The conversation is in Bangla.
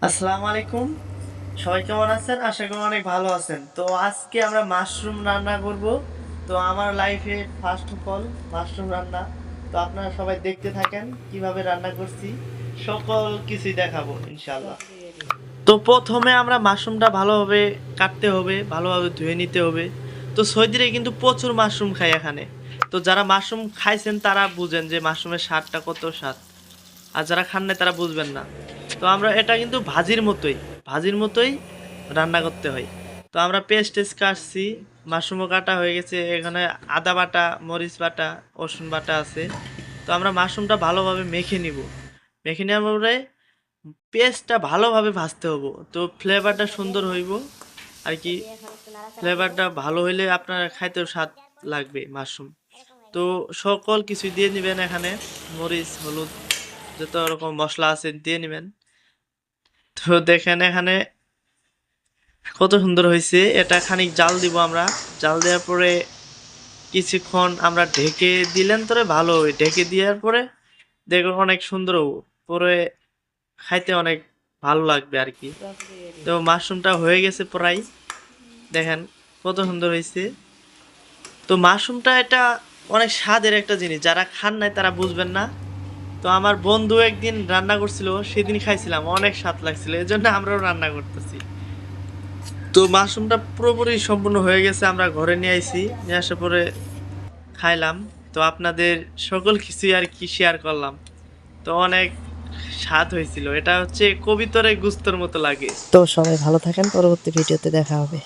আসসালামু আলাইকুম। সবাই কেমন আছেন? আশা করি অনেক ভালো আছেন। তো আজকে আমরা মাশরুম রান্না করব। তো আমার লাইফে ফার্স্ট অফ অল মাশরুম রান্না। তো আপনারা সবাই দেখতে থাকেন কিভাবে রান্না করছি। সকল কিছুই দেখাবো ইনশাআল্লাহ। তো প্রথমে আমরা মাশরুমটা ভালোভাবে কাটতে হবে, ভালোভাবে ধুয়ে নিতে হবে। তো সৌদিরে কিন্তু প্রচুর মাশরুম খায় এখানে। তো যারা মাশরুম খাইছেন তারা বুঝেন যে মাশরুমের স্বাদটা কত স্বাদ। আর যারা খান না তারা বুঝবেন না। তো আমরা এটা কিন্তু ভাজির মতোই রান্না করতে হয়। তো আমরা পেস্ট টেস্ট কাটছি, মাশরুমও কাটা হয়ে গেছে, এখানে আদা বাটা, মরিচ বাটা, রসুন বাটা আছে। তো আমরা মাশরুমটা ভালোভাবে মেখে নিব। মেখে নেওয়ার পরে পেস্টটা ভালোভাবে ভাজতে হবো, তো ফ্লেভারটা সুন্দর হইব আর কি। ফ্লেভারটা ভালো হইলে আপনার খাইতেও স্বাদ লাগবে মাশরুম। তো সকল কিছুই দিয়ে নেবেন এখানে, মরিচ, হলুদ, যত রকম মশলা আছে দিয়ে নেবেন। তো দেখেন এখানে কত সুন্দর হয়েছে। এটা খানিক জাল দিব আমরা। জাল দেওয়ার পরে কিছুক্ষণ আমরা ঢেকে দিলেন তোরে ভালো হবে। ঢেকে দেওয়ার পরে দেখুন অনেক সুন্দর হবে। পরে খাইতে অনেক ভালো লাগবে আর কি। তো মাশরুমটা হয়ে গেছে প্রায়, দেখেন কত সুন্দর হয়েছে। তো মাশরুমটা এটা অনেক স্বাদের একটা জিনিস, যারা খান নাই তারা বুঝবেন না। তো আমার বন্ধু একদিন রান্না করছিল, সেদিন খাইছিলাম, অনেক স্বাদ লাগছিল, এই জন্য আমরাও রান্না করতেছি। তো মাশরুমটা পুরোপুরি সম্পূর্ণ হয়ে গেছে, আমরা ঘরে নিয়ে আইছি, নিয়ে আসার পরে খাইলাম। তো আপনাদের সকল কিছুই আর কি শেয়ার করলাম। তো অনেক স্বাদ হয়েছিল, এটা হচ্ছে কবিতরে গুস্তর মতো লাগে। তো সবাই ভালো থাকেন, পরবর্তী ভিডিওতে দেখা হবে।